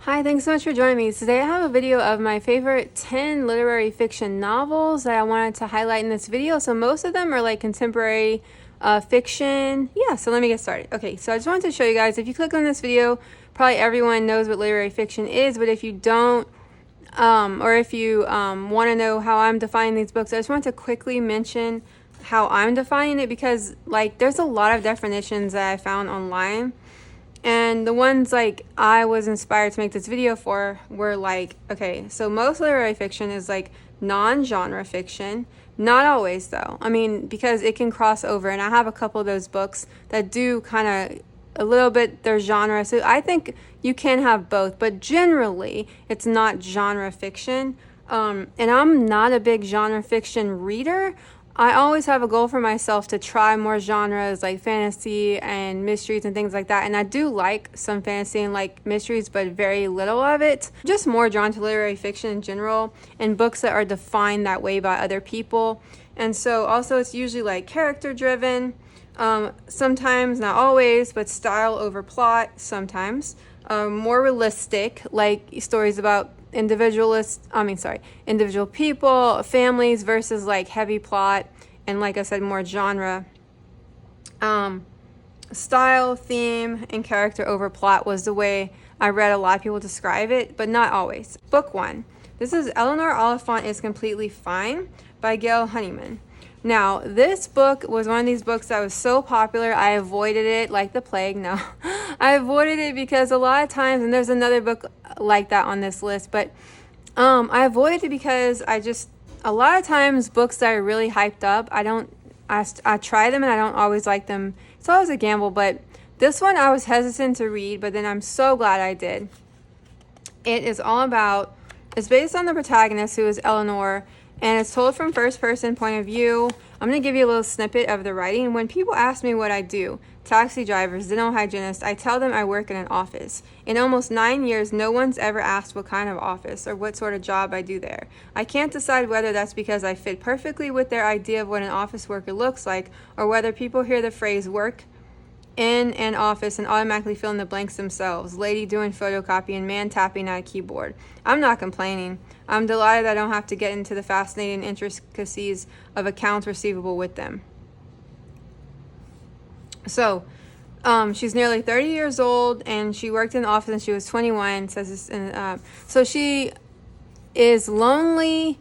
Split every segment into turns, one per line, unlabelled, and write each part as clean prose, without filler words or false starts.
Hi, thanks so much for joining me. Today I have a video of my favorite 10 literary fiction novels that I wanted to highlight in this video. So most of them are like contemporary fiction. Yeah, so let me get started. Okay, so I just wanted to show you guys, if you click on this video, probably everyone knows what literary fiction is, but if you don't, or if you want to know how I'm defining these books, I just want to quickly mention how I'm defining it because like there's a lot of definitions that I found online. And the ones like I was inspired to make this video for were like, okay, so most literary fiction is like non-genre fiction. Not always though. I mean, because it can cross over, and I have a couple of those books that do kind of a little bit their genre. So I think you can have both, but generally it's not genre fiction. And I'm not a big genre fiction reader. I always have a goal for myself to try more genres like fantasy and mysteries and things like that. And I do like some fantasy and like mysteries, but very little of it. Just more drawn to literary fiction in general and books that are defined that way by other people. And so also it's usually like character driven, sometimes, not always, but style over plot sometimes. More realistic, like stories about individual people, families versus like heavy plot, and like I said, more genre. Style, theme, and character over plot was the way I read a lot of people describe it, but not always. Book 1. This is Eleanor Oliphant is Completely Fine by Gail Honeyman. Now, this book was one of these books that was so popular, I avoided it like the plague. No, I avoided it because a lot of times, and there's another book like that on this list, but I avoided it because a lot of times books that are really hyped up, I try them and I don't always like them. It's always a gamble, but this one I was hesitant to read, but then I'm so glad I did. It's based on the protagonist, who is Eleanor, and it's told from first person point of view. I'm going to give you a little snippet of the writing. When people ask me what I do, taxi drivers, dental hygienists, I tell them I work in an office. In almost 9 years, no one's ever asked what kind of office or what sort of job I do there. I can't decide whether that's because I fit perfectly with their idea of what an office worker looks like, or whether people hear the phrase work in an office and automatically fill in the blanks themselves. Lady doing photocopy and man tapping at a keyboard. I'm not complaining. I'm delighted I don't have to get into the fascinating intricacies of accounts receivable with them. So, she's nearly 30 years old, and she worked in the office when she was 21. Says this, so she is lonely,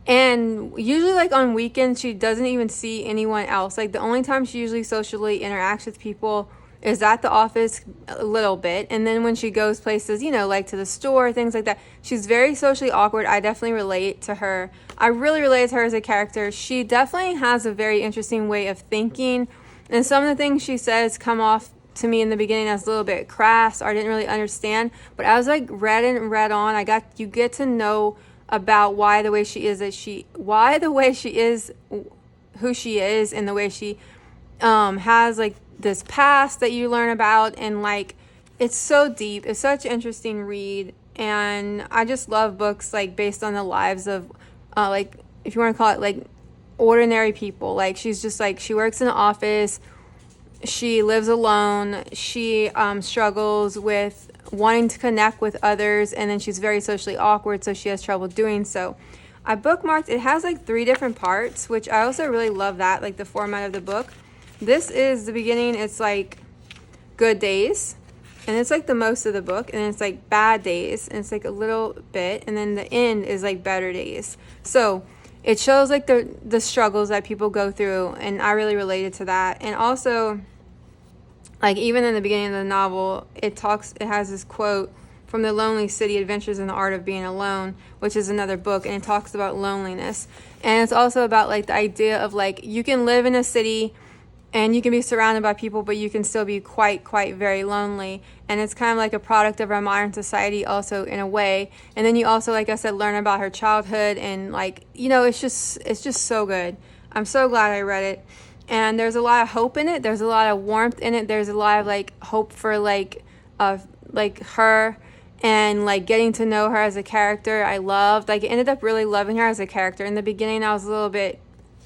and usually like on weekends she doesn't even see anyone else. Like the only time she usually socially interacts with people is at the office a little bit, and then when she goes places, like to the store, things like that, she's very socially awkward. I definitely relate to her. I really relate to her as a character. She definitely has a very interesting way of thinking, and some of the things she says come off to me in the beginning as a little bit crass, or I didn't really understand, but as I read on, you get to know about why the way she is who she is, and the way she has like this past that you learn about, and like it's so deep. It's such an interesting read, and I just love books like based on the lives of like, if you want to call it, like ordinary people. Like she's just like, she works in an office, she lives alone, she struggles with wanting to connect with others, and then she's very socially awkward, so she has trouble doing so. I bookmarked, it has like 3 different parts, which I also really love that, like the format of the book. This is the beginning, it's like good days, and it's like the most of the book, and then it's like bad days, and it's like a little bit, and then the end is like better days. So it shows like the struggles that people go through, and I really related to that. And also, like even in the beginning of the novel, it has this quote from The Lonely City: Adventures in the Art of Being Alone, which is another book, and it talks about loneliness. And it's also about like the idea of like, you can live in a city and you can be surrounded by people, but you can still be quite very lonely. And it's kind of like a product of our modern society also, in a way. And then you also, like I said, learn about her childhood, and like, it's just so good. I'm so glad I read it. And there's a lot of hope in it. There's a lot of warmth in it. There's a lot of like hope for like her, and like getting to know her as a character. I loved, like, ended up really loving her as a character. In the beginning I was a little bit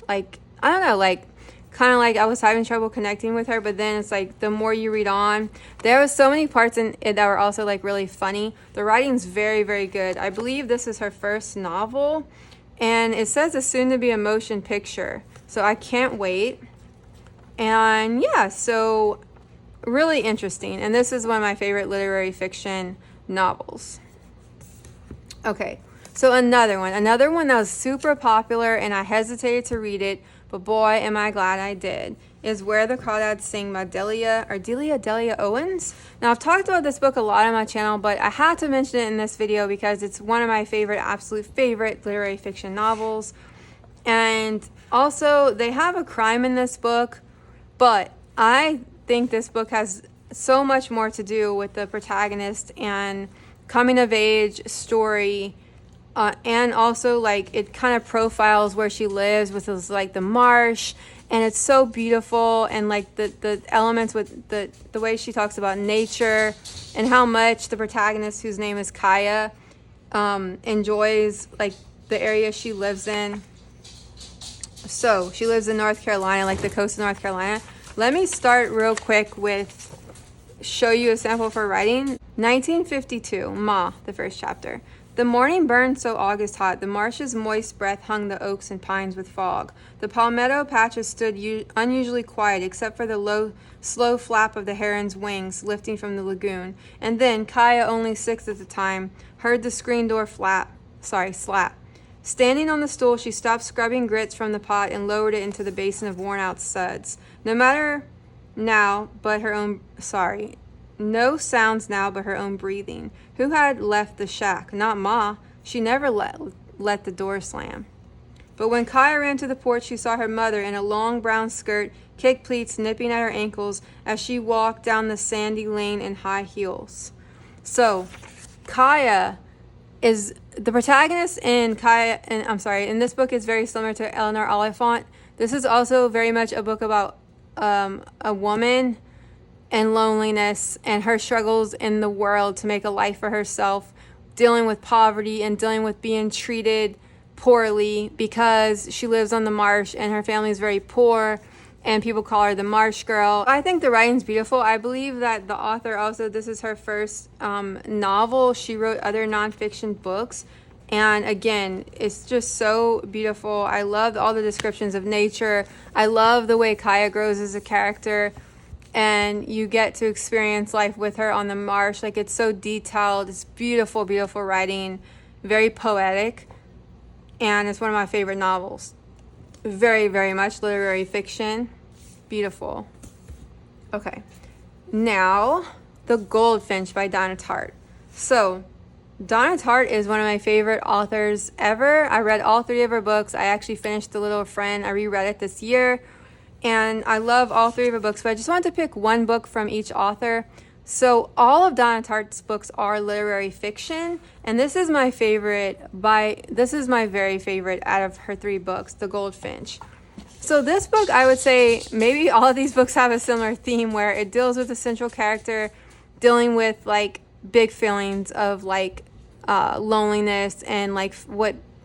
like, I don't know, like kind of like I was having trouble connecting with her, but then it's like the more you read on, there was so many parts in it that were also like really funny. The writing's very, very good. I believe this is her first novel, and it says it's soon to be a motion picture, so I can't wait. And yeah, so really interesting, and this is one of my favorite literary fiction novels. Okay, so another one that was super popular, and I hesitated to read it, but boy, am I glad I did, is Where the Crawdads Sing by Delia Owens. Now, I've talked about this book a lot on my channel, but I had to mention it in this video because it's one of my absolute favorite literary fiction novels. And also, they have a crime in this book, but I think this book has so much more to do with the protagonist and coming of age story, and also like it kind of profiles where she lives with this, like the marsh, and it's so beautiful, and like the elements with the way she talks about nature and how much the protagonist, whose name is Kaya, enjoys like the area she lives in. So she lives in North Carolina, like the coast of North Carolina. Let me start real quick with show you a sample of her writing. 1952, Ma, the first chapter. The morning burned so August hot, the marsh's moist breath hung the oaks and pines with fog. The palmetto patches stood unusually quiet except for the low, slow flap of the heron's wings lifting from the lagoon. And then, Kaya, only 6 at the time, heard the screen door slap. Standing on the stool, she stopped scrubbing grits from the pot and lowered it into the basin of worn-out suds. No sounds now but her own breathing. Who had left the shack? Not Ma. She never let the door slam. But when Kaya ran to the porch, she saw her mother in a long brown skirt, kick pleats nipping at her ankles as she walked down the sandy lane in high heels. So, Kaya is the protagonist in in this book is very similar to Eleanor Oliphant. This is also very much a book about a woman and loneliness and her struggles in the world to make a life for herself, dealing with poverty and dealing with being treated poorly because she lives on the marsh and her family is very poor and people call her the Marsh Girl. I think the writing's beautiful. I believe that the author also, this is her first novel. She wrote other nonfiction books. And again, it's just so beautiful. I love all the descriptions of nature. I love the way Kaya grows as a character. And you get to experience life with her on the marsh. Like, it's so detailed. It's beautiful, beautiful writing. Very poetic. And it's one of my favorite novels. Very, very much literary fiction. Beautiful. Okay. Now, The Goldfinch by Donna Tartt. So, Donna Tartt is one of my favorite authors ever. I read all 3 of her books. I actually finished The Little Friend. I reread it this year. And I love all 3 of her books, but I just wanted to pick one book from each author. So all of Donna Tartt's books are literary fiction, and this is my very favorite out of her 3 books, The Goldfinch. So this book, I would say maybe all of these books have a similar theme where it deals with a central character dealing with like big feelings of like loneliness and like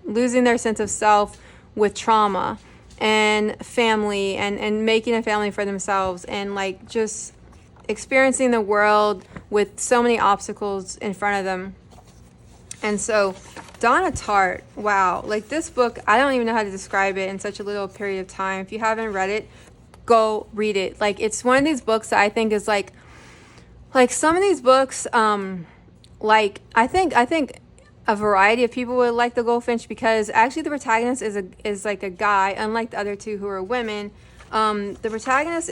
losing their sense of self with trauma and family and making a family for themselves and like just experiencing the world with so many obstacles in front of them. And so Donna Tartt, wow, like this book, I don't even know how to describe it in such a little period of time. If you haven't read it, go read it. Like, it's one of these books that I think is like some of these books, like I think a variety of people would like The Goldfinch because actually the protagonist is like a guy, unlike the other 2 who are women. The protagonist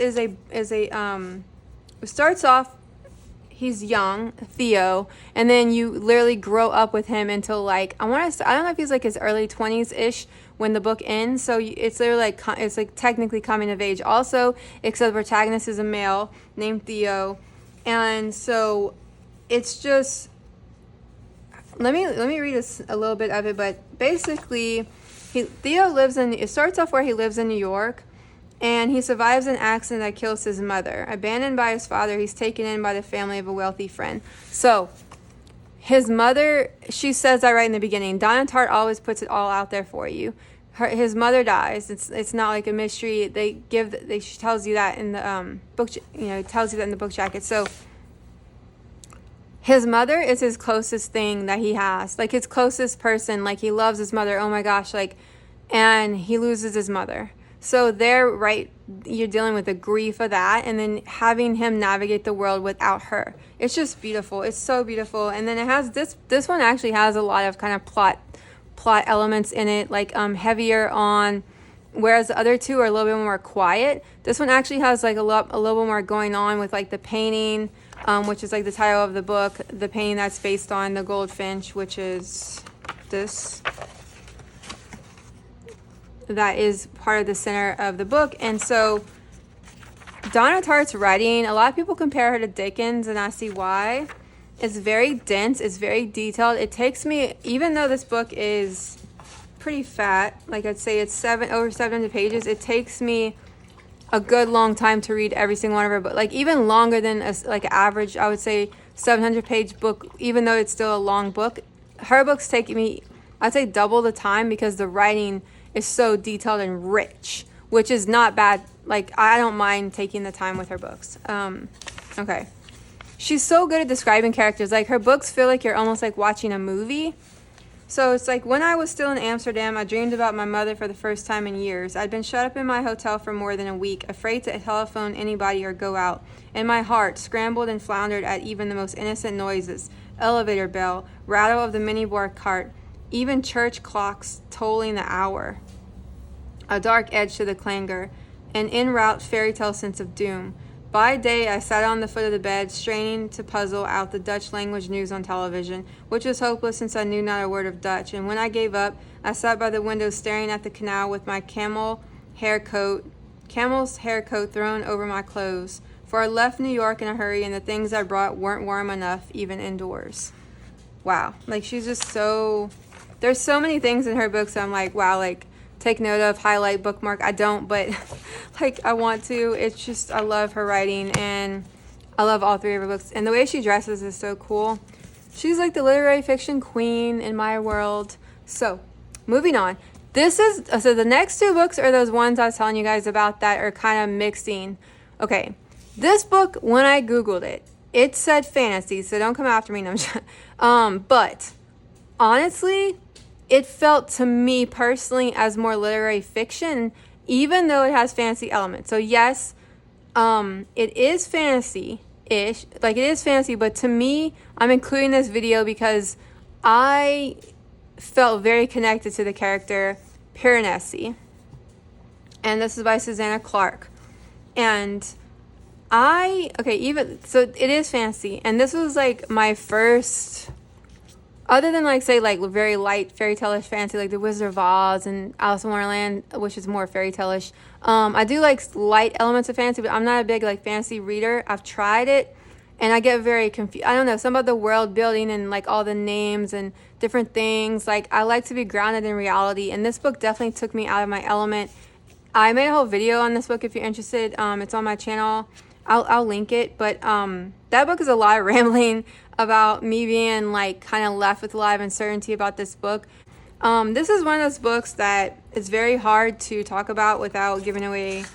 starts off, he's young, Theo, and then you literally grow up with him until like I don't know if he's like his early 20s-ish when the book ends. So it's literally it's like technically coming of age also, except the protagonist is a male named Theo. And so it's just, let me read a little bit of it, but basically it starts off where he lives in New York, and he survives an accident that kills his mother. Abandoned by his father, he's taken in by the family of a wealthy friend. So his mother, she says that right in the beginning. Donna Tartt always puts it all out there for you. his mother dies. It's not like a mystery. She tells you that in the book. Tells you that in the book jacket. So his mother is his closest thing that he has, like his closest person. Like he loves his mother. Oh my gosh, like, and he loses his mother. So you're dealing with the grief of that, and then having him navigate the world without her. It's just beautiful. It's so beautiful. And then it has this one actually has a lot of kind of plot elements in it, like heavier on, whereas the other two are a little bit more quiet. This one actually has like a little bit more going on with like the painting, which is like the title of the book, the painting that's based on the goldfinch, which is this. That is part of the center of the book. And so Donna Tartt's writing, a lot of people compare her to Dickens, and I see why. It's very dense, it's very detailed. It takes me, even though this book is pretty fat, like I'd say it's over 700 pages, it takes me a good long time to read every single one of her books. Like even longer than like average, I would say 700-page book, even though it's still a long book. Her books take me, I'd say double the time, because the writing is so detailed and rich, which is not bad. Like I don't mind taking the time with her books. Okay. She's so good at describing characters. Like her books feel like you're almost like watching a movie. So it's like, when I was still in Amsterdam, I dreamed about my mother for the first time in years. I'd been shut up in my hotel for more than a week, afraid to telephone anybody or go out. And my heart scrambled and floundered at even the most innocent noises. Elevator bell, rattle of the minibar cart, even church clocks tolling the hour. A dark edge to the clangor, an en route fairy tale sense of doom. By day, I sat on the foot of the bed, straining to puzzle out the Dutch language news on television, which was hopeless since I knew not a word of Dutch. And when I gave up, I sat by the window staring at the canal with my camel's hair coat thrown over my clothes. For I left New York in a hurry, and the things I brought weren't warm enough, even indoors. Wow. Like, she's just so... There's so many things in her books that I'm like, wow, like, take note of, highlight, bookmark. I don't, but like I want to. It's just, I love her writing, and I love all three of her books. And the way she dresses is so cool. She's like the literary fiction queen in my world. So moving on. So the next two books are those ones I was telling you guys about that are kind of mixing. Okay. This book, when I Googled it, it said fantasy, so don't come after me. No, but honestly, it felt to me personally as more literary fiction, even though it has fantasy elements. So yes, it is fantasy-ish. Like, it is fantasy, but to me, I'm including this video because I felt very connected to the character Piranesi. And this is by Susanna Clarke. And so it is fantasy. And this was like my first... Other than like say like very light fairy tale-ish fantasy, like The Wizard of Oz and Alice in Wonderland, which is more fairy tale-ish. I do like light elements of fantasy, but I'm not a big like fantasy reader. I've tried it, and I get very confused. I don't know, some of the world building and like all the names and different things. Like, I like to be grounded in reality, and this book definitely took me out of my element. I made a whole video on this book if you're interested. It's on my channel. I'll link it, but that book is a lot of rambling about me being like kind of left with a lot of uncertainty about this book. This is one of those books that is very hard to talk about without giving away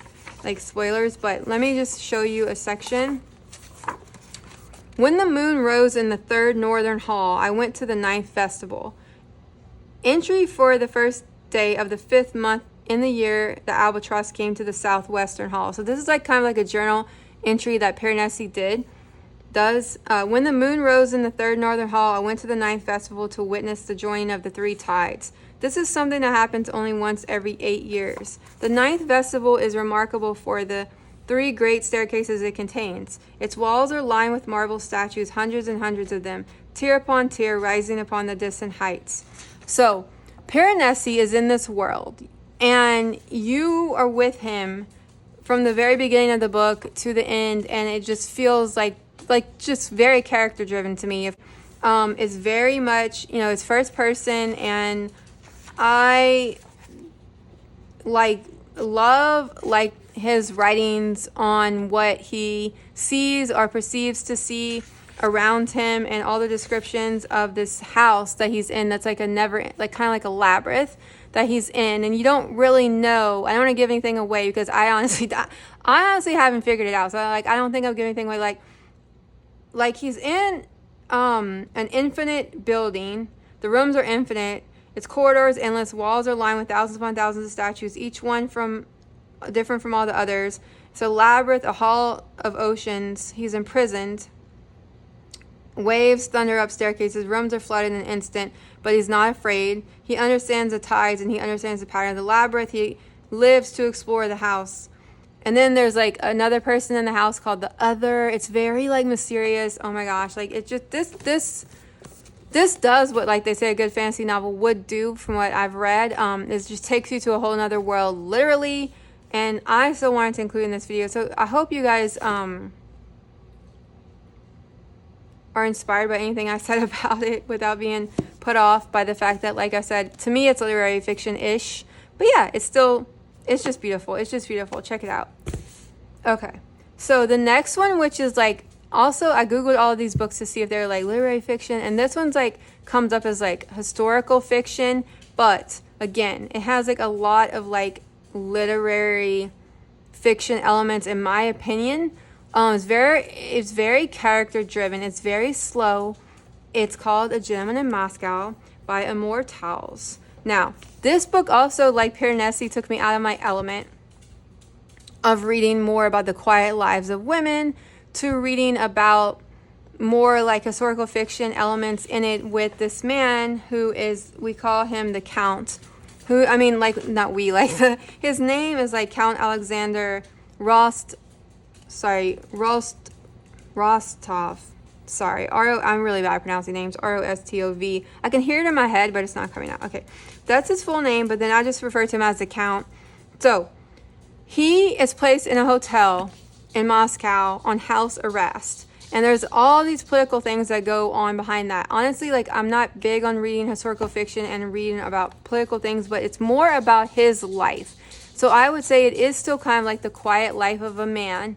like spoilers, but let me just show you a section. When the moon rose in the third northern hall, I went to the ninth festival. Entry for the first day of the 5th month in the year the albatross came to the southwestern hall. So this is like kind of like a journal entry that Piranesi does. When the moon rose in the third northern hall, I went to the ninth festival to witness the joining of the three tides. This is something that happens only once every 8 years. The ninth festival is remarkable for the 3 great staircases it contains. Its walls are lined with marble statues, hundreds and hundreds of them, tier upon tier, rising upon the distant heights. So Piranesi is in this world, and you are with him from the very beginning of the book to the end, and it just feels like just very character driven to me. It's very much, it's first person, and I love his writings on what he sees or perceives to see. around him and all the descriptions of this house that he's in that's like a never, like kind of like a labyrinth that he's in, and you don't really know. I don't want to give anything away because I honestly haven't figured it out. So like I don't think I'm giving anything away. Like he's in an infinite building. The rooms are infinite. Its corridors endless. Walls are lined with thousands upon thousands of statues, each one different from all the others. It's a labyrinth, a hall of oceans. He's imprisoned. Waves thunder up staircases. Rooms are flooded in an instant, but he's not afraid. He understands the tides and he understands the pattern of the labyrinth. He lives to explore the house. And then there's like another person in the house called the Other. It's very like mysterious. Oh my gosh, like it just this does what like they say a good fantasy novel would do from what I've read. It just takes you to a whole nother world, literally. And I still wanted to include in this video. So I hope you guys are inspired by anything I said about it without being put off by the fact that, like I said, to me it's literary fiction-ish. But yeah, it's just beautiful. It's just beautiful. Check it out. Okay. So the next one, which is like, also I Googled all of these books to see if they're like literary fiction. And this one's like, comes up as like historical fiction. But again, it has like a lot of like literary fiction elements in my opinion. It's very character driven. It's very slow. It's called A Gentleman in Moscow by Amor Towles. Now, this book also, like Piranesi, took me out of my element of reading more about the quiet lives of women to reading about more like historical fiction elements in it with this man who is, we call him the Count, who, I mean, like, not we, like, his name is like Count Alexander Rostov. Sorry, I'm really bad at pronouncing names. Rostov. I can hear it in my head, but it's not coming out. Okay, that's his full name, but then I just refer to him as the Count. So, he is placed in a hotel in Moscow on house arrest. And there's all these political things that go on behind that. Honestly, like, I'm not big on reading historical fiction and reading about political things, but it's more about his life. So I would say it is still kind of like the quiet life of a man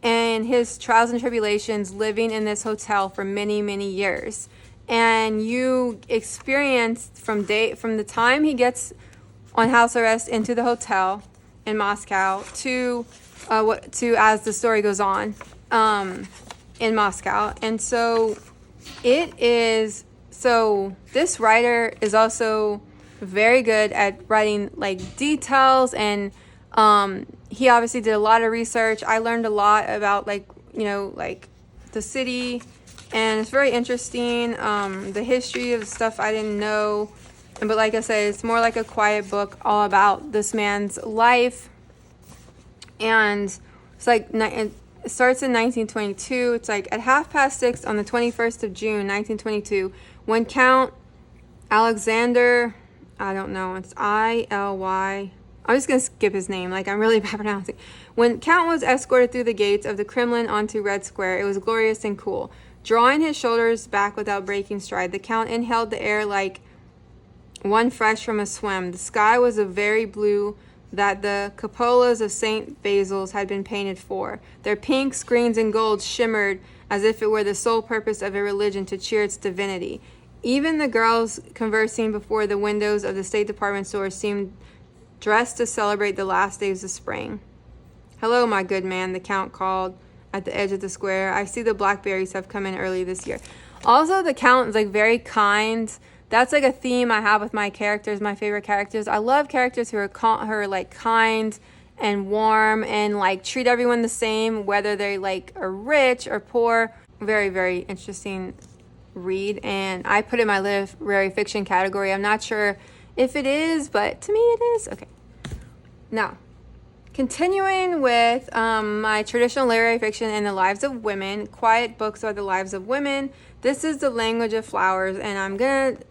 and his trials and tribulations living in this hotel for many, many years. And you experience from the time he gets on house arrest into the hotel in Moscow to as the story goes on in Moscow. And so this writer is also very good at writing like details, and he obviously did a lot of research. I learned a lot about like the city, and it's very interesting, the history of stuff I didn't know. But like I said, it's more like a quiet book all about this man's life. And it's like it starts in 1922. It's like at 6:30 on the 21st of June 1922 when Count Alexander, I don't know, it's I-L-Y, I'm just going to skip his name, like I'm really bad pronouncing. When Count was escorted through the gates of the Kremlin onto Red Square, it was glorious and cool. Drawing his shoulders back without breaking stride, the Count inhaled the air like one fresh from a swim. The sky was a very blue that the cupolas of St. Basil's had been painted for. Their pinks, greens, and golds shimmered as if it were the sole purpose of a religion to cheer its divinity. Even the girls conversing before the windows of the State Department store seemed dressed to celebrate the last days of spring. "Hello, my good man," the Count called at the edge of the square. "I see the blackberries have come in early this year." Also, the Count is like very kind. That's like a theme I have with my characters, my favorite characters. I love characters who are like kind and warm and like treat everyone the same, whether they like are rich or poor. Very, very interesting read, and I put it in my literary fiction category. I'm not sure if it is, but to me it is. Okay. Now, continuing with my traditional literary fiction and the lives of women, quiet books are the lives of women. This is The Language of Flowers, and I'm going to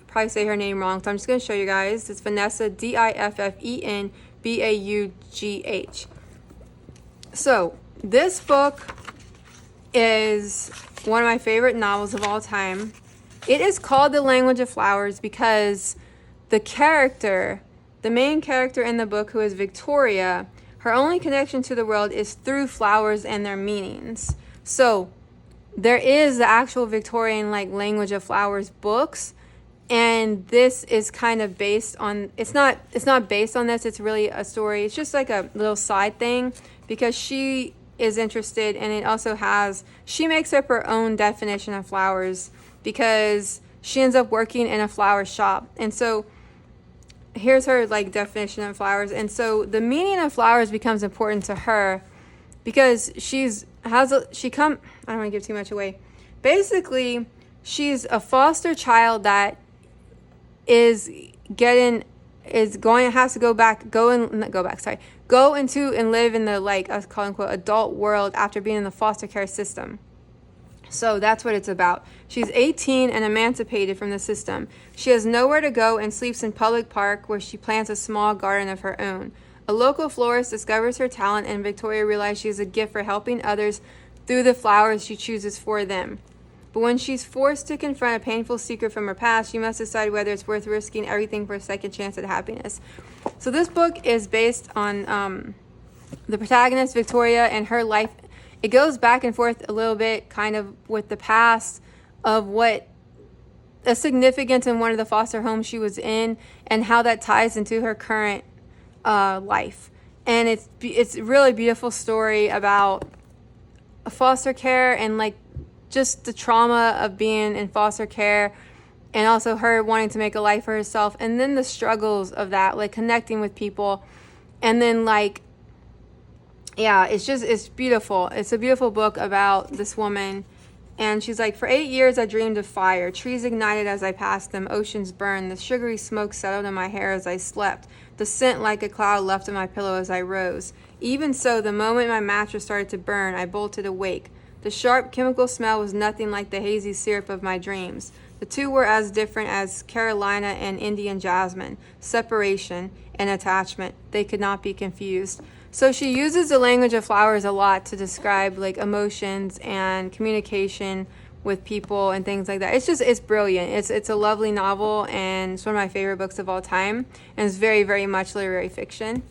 probably say her name wrong, so I'm just going to show you guys. It's Vanessa, Diffenbaugh. So, this book is one of my favorite novels of all time. It is called The Language of Flowers because the main character in the book, who is Victoria, her only connection to the world is through flowers and their meanings. So, there is the actual Victorian like language of flowers books, and this is kind of based on, it's not based on this, it's really a story. It's just like a little side thing because she is interested, and it also has, she makes up her own definition of flowers because she ends up working in a flower shop. And so here's her like definition of flowers. And so the meaning of flowers becomes important to her because I don't want to give too much away. Basically, she's a foster child that has to go into and live in the like a quote unquote adult world after being in the foster care system. So that's what it's about. She's 18 and emancipated from the system. She has nowhere to go and sleeps in public park where she plants a small garden of her own. A local florist discovers her talent, and Victoria realizes she has a gift for helping others through the flowers she chooses for them. But when she's forced to confront a painful secret from her past, she must decide whether it's worth risking everything for a second chance at happiness. So this book is based on the protagonist, Victoria, and her life. It goes back and forth a little bit kind of with the past of what a significance in one of the foster homes she was in and how that ties into her current life. And it's a really beautiful story about foster care and like just the trauma of being in foster care, and also her wanting to make a life for herself, and then the struggles of that, like connecting with people, and then like, yeah, it's beautiful. It's a beautiful book about this woman. And she's like, for 8 years I dreamed of fire. Trees ignited as I passed them. Oceans burned. The sugary smoke settled in my hair as I slept. The scent like a cloud left on my pillow as I rose. Even so, the moment my mattress started to burn, I bolted awake. The sharp chemical smell was nothing like the hazy syrup of my dreams. The two were as different as Carolina and Indian jasmine. Separation and attachment. They could not be confused. So she uses the language of flowers a lot to describe like emotions and communication with people and things like that. It's brilliant. It's a lovely novel, and it's one of my favorite books of all time, and it's very, very much literary fiction.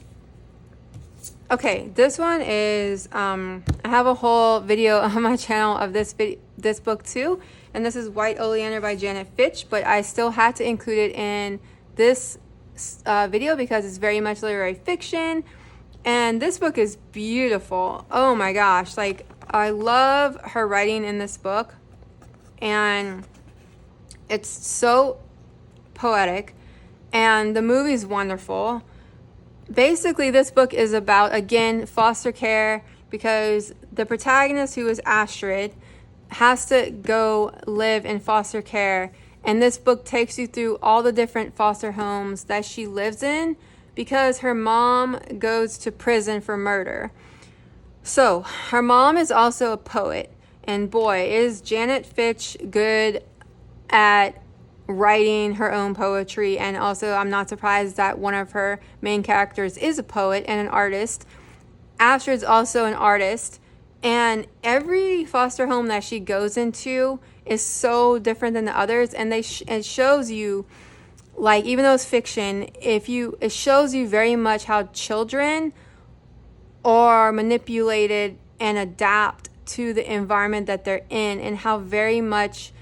Okay, this one is I have a whole video on my channel of this book too, and this is White Oleander by Janet Fitch, but I still had to include it in this video because it's very much literary fiction. And this book is beautiful. Oh my gosh. Like, I love her writing in this book. And it's so poetic. And the movie's wonderful. Basically, this book is about, again, foster care, because the protagonist, who is Astrid, has to go live in foster care. And this book takes you through all the different foster homes that she lives in, because her mom goes to prison for murder. So her mom is also a poet, and boy, is Janet Fitch good at writing her own poetry. And also, I'm not surprised that one of her main characters is a poet and an artist. Astrid's also an artist, and every foster home that she goes into is so different than the others, and it shows you, like, even though it's fiction, it shows you very much how children are manipulated and adapt to the environment that they're in, and how very much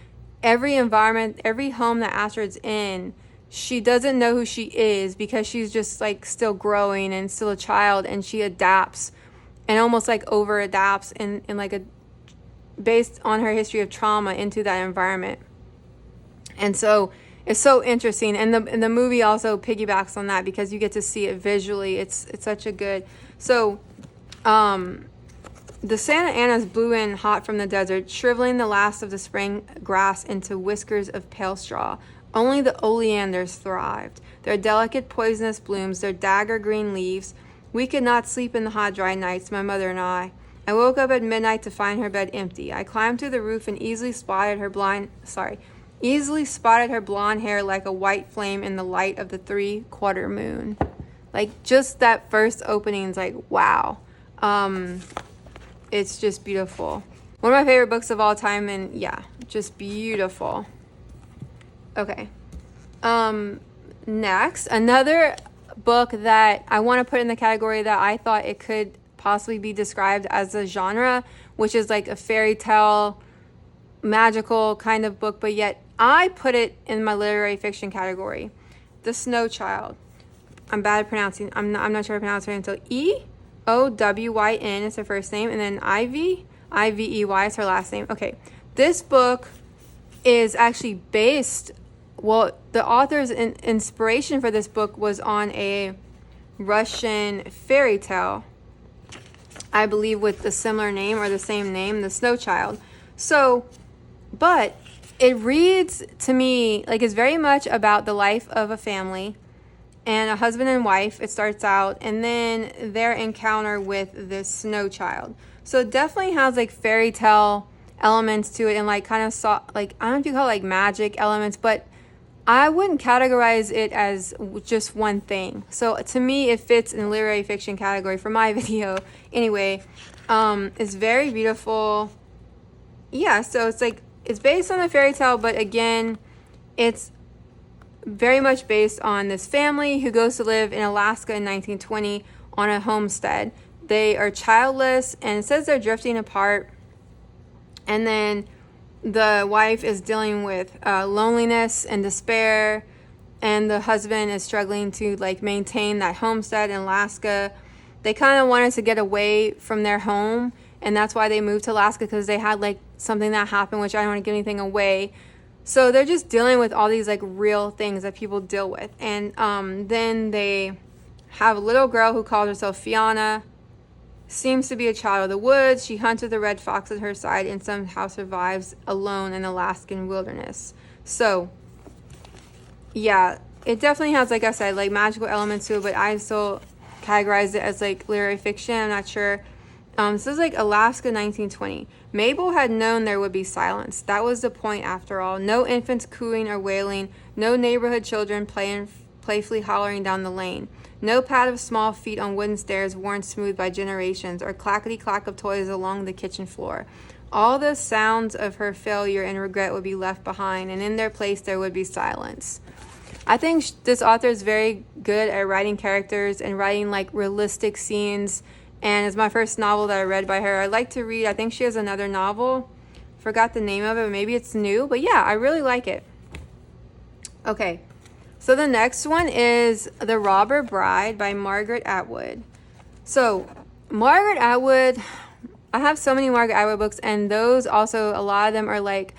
every environment, every home that Astrid's in, she doesn't know who she is because she's just like still growing and still a child, and she adapts and almost like over adapts in like based on her history of trauma into that environment. And so it's so interesting, and the movie also piggybacks on that because you get to see it visually. It's such a good. So, the Santa Anas blew in hot from the desert, shriveling the last of the spring grass into whiskers of pale straw. Only the oleanders thrived, their delicate poisonous blooms, their dagger green leaves. We could not sleep in the hot, dry nights, my mother and I. I woke up at midnight to find her bed empty. I climbed to the roof and easily spotted her blonde hair like a white flame in the light of the 3/4 moon. Like, just that first opening is like, wow. It's just beautiful. One of my favorite books of all time, and yeah, just beautiful. Okay. Next, another book that I want to put in the category that I thought it could possibly be described as a genre, which is like a fairy tale magical kind of book, but yet I put it in my literary fiction category. The Snow Child. I'm bad at pronouncing. I'm not sure how to pronounce her until Eowyn is her first name, and then Ivey is her last name. Okay, this book is actually based. Well, the author's inspiration for this book was on a Russian fairy tale, I believe, with the similar name or the same name, The Snow Child. So, but it reads to me like it's very much about the life of a family and a husband and wife. It starts out, and then their encounter with this snow child. So it definitely has like fairy tale elements to it, and like kind of like, I don't know if you call it like magic elements, but I wouldn't categorize it as just one thing. So to me, it fits in the literary fiction category for my video. Anyway, it's very beautiful. Yeah, so it's like, it's based on a fairy tale, but again, it's very much based on this family who goes to live in Alaska in 1920 on a homestead. They are childless, and it says they're drifting apart. And then the wife is dealing with loneliness and despair, and the husband is struggling to like maintain that homestead in Alaska. They kind of wanted to get away from their home, and that's why they moved to Alaska, because they had like something that happened, which I don't want to give anything away. So they're just dealing with all these like real things that people deal with. And then they have a little girl who calls herself Fiona. Seems to be a child of the woods. She hunts with a red fox at her side and somehow survives alone in the Alaskan wilderness. So, yeah, it definitely has, like I said, like magical elements to it, but I still categorize it as like literary fiction. I'm not sure. This is like Alaska 1920. Mabel had known there would be silence. That was the point after all. No infants cooing or wailing. No neighborhood children playfully hollering down the lane. No pad of small feet on wooden stairs worn smooth by generations, or clackety-clack of toys along the kitchen floor. All the sounds of her failure and regret would be left behind, and in their place there would be silence. I think this author is very good at writing characters and writing like realistic scenes, and it's my first novel that I read by her. I like to read, I think she has another novel. Forgot the name of it, maybe it's new, but yeah, I really like it. Okay. So the next one is The Robber Bride by Margaret Atwood. So Margaret Atwood, I have so many Margaret Atwood books, and those also, a lot of them are like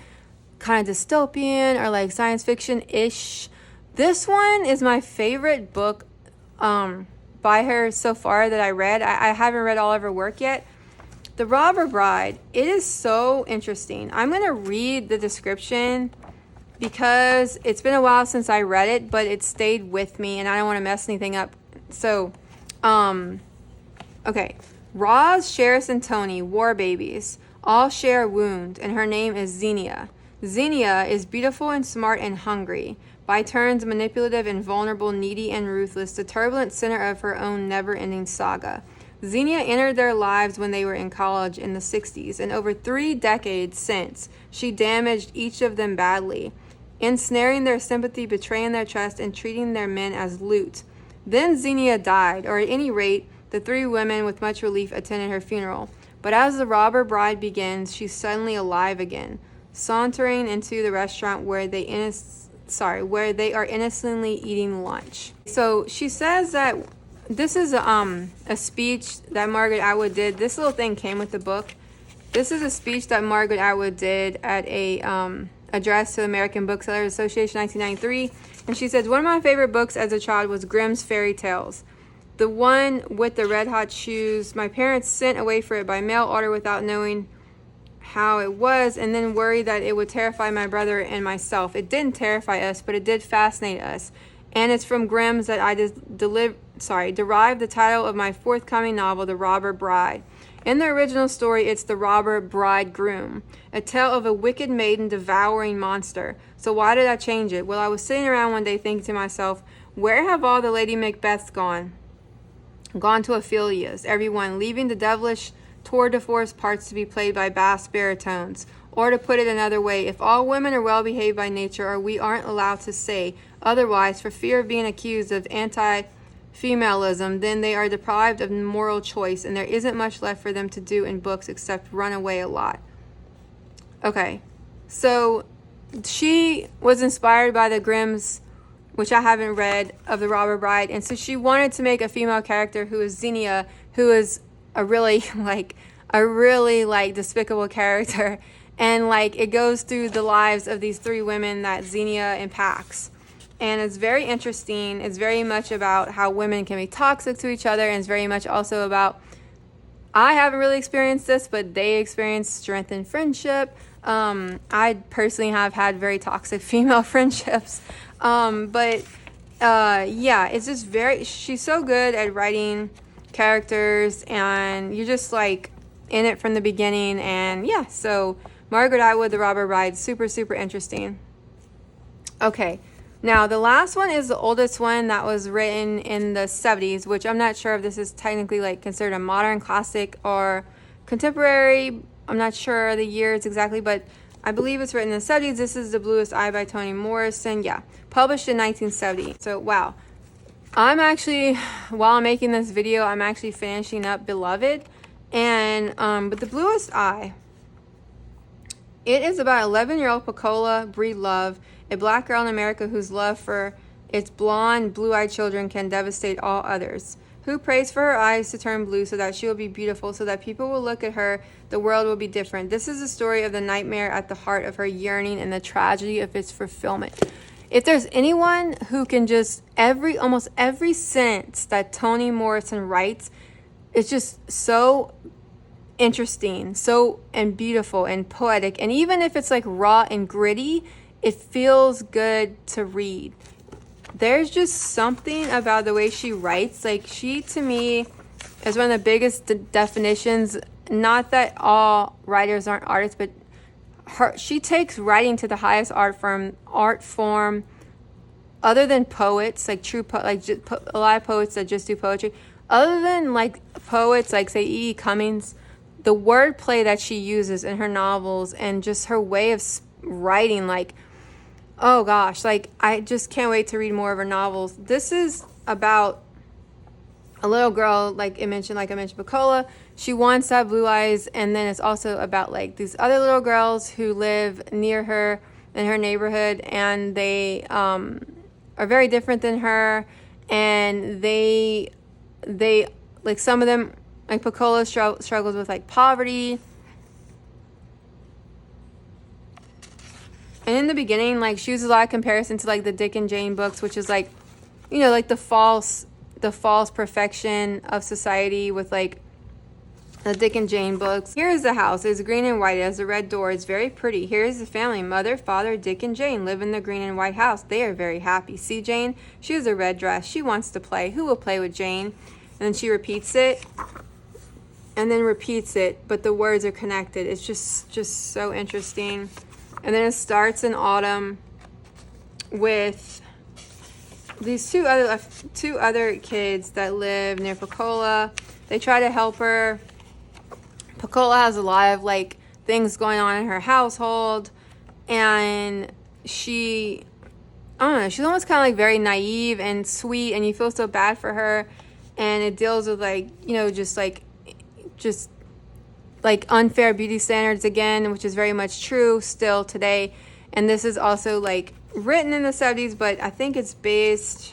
kind of dystopian or like science fiction-ish. This one is my favorite book by her so far that I read. I haven't read all of her work yet. The Robber Bride, it is so interesting. I'm going to read the description because it's been a while since I read it, but it stayed with me and I don't want to mess anything up. So, okay. Roz, Sheris, and Tony, war babies, all share a wound, and her name is Xenia. Xenia is beautiful and smart and hungry, by turns manipulative and vulnerable, needy and ruthless, the turbulent center of her own never-ending saga. Xenia entered their lives when they were in college in the 60s, and over 3 decades since, she damaged each of them badly, ensnaring their sympathy, betraying their trust, and treating their men as loot. Then Xenia died, or at any rate, the 3 women with much relief attended her funeral. But as the robber bride begins, she's suddenly alive again, sauntering into the restaurant where they are innocently eating lunch. So she says that this is a speech that Margaret Atwood did. This little thing came with the book. This is a speech that Margaret Atwood did at a address to the American Booksellers Association 1993. And she says, one of my favorite books as a child was Grimm's Fairy Tales. The one with the red hot shoes. My parents sent away for it by mail order without knowing how it was, and then worried that it would terrify my brother and myself. It didn't terrify us, but it did fascinate us. And it's from Grimm's that I derived the title of my forthcoming novel, The Robber Bride. In the original story, it's The Robber Bridegroom, a tale of a wicked maiden devouring monster. So why did I change it? Well, I was sitting around one day thinking to myself, where have all the Lady Macbeths gone? Gone to Ophelia's, everyone, leaving the devilish tour de force parts to be played by bass baritones. Or to put it another way, if all women are well behaved by nature, or we aren't allowed to say otherwise for fear of being accused of anti-femalism, then they are deprived of moral choice, and there isn't much left for them to do in books except run away a lot. Okay, So she was inspired by the Grimm's, which I haven't read, of The Robber Bride, and so she wanted to make a female character who is Xenia, who is a really like despicable character, and like it goes through the lives of these three women that Xenia impacts. And it's very interesting. It's very much about how women can be toxic to each other, and it's very much also about, I haven't really experienced this, but they experience strength in friendship. I personally have had very toxic female friendships. Yeah, it's just she's so good at writing characters, and you're just like in it from the beginning. And yeah, so Margaret Atwood, The Robber Bride, super, super interesting. Okay. Now, the last one is the oldest one that was written in the 70s, which I'm not sure if this is technically like considered a modern classic or contemporary. I'm not sure the years exactly, but I believe it's written in the 70s. This is The Bluest Eye by Toni Morrison. Yeah, published in 1970. So, wow. I'm actually, while I'm making this video, I'm actually finishing up Beloved. And, but The Bluest Eye, it is about 11-year-old Pecola Breedlove, a black girl in America whose love for its blonde, blue-eyed children can devastate all others, who prays for her eyes to turn blue so that she will be beautiful, so that people will look at her, the world will be different. This is the story of the nightmare at the heart of her yearning and the tragedy of its fulfillment. If there's anyone who can just, almost every sentence that Toni Morrison writes, it's just so interesting, and beautiful and poetic. And even if it's like raw and gritty, it feels good to read. There's just something about the way she writes. Like, she, to me, is one of the biggest definitions. Not that all writers aren't artists, but she takes writing to the highest art form, other than poets, like a lot of poets that just do poetry. Other than like poets like, say, E.E. Cummings, the wordplay that she uses in her novels and just her way of writing, like, oh gosh, like I just can't wait to read more of her novels. This is about a little girl, like I mentioned, Pecola. She wants to have blue eyes, and then it's also about like these other little girls who live near her in her neighborhood, and they are very different than her, and they like, some of them, like Pecola struggles with like poverty. And in the beginning, like, she uses a lot of comparison to like the Dick and Jane books, which is like, like the false perfection of society with like the Dick and Jane books. Here is the house. It's green and white. It has a red door. It's very pretty. Here is the family. Mother, father, Dick, and Jane live in the green and white house. They are very happy. See Jane? She has a red dress. She wants to play. Who will play with Jane? And then she repeats it. And then repeats it, but the words are connected. It's just so interesting. And then it starts in autumn with these two other kids that live near Pecola. They try to help her. Pecola has a lot of like things going on in her household, and I don't know, she's almost kind of like very naive and sweet, and you feel so bad for her. And it deals with like, just like unfair beauty standards again, which is very much true still today. And this is also like written in the 70s, but I think it's based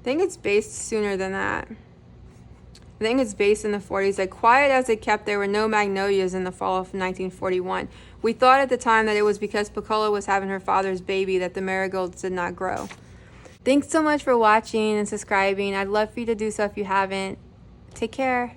sooner than that. I think it's based in the 40s. Like, quiet as it kept, there were no magnolias in the fall of 1941. We thought at the time that it was because Pecola was having her father's baby that the marigolds did not grow. Thanks so much for watching and subscribing. I'd love for you to do so if you haven't. Take care.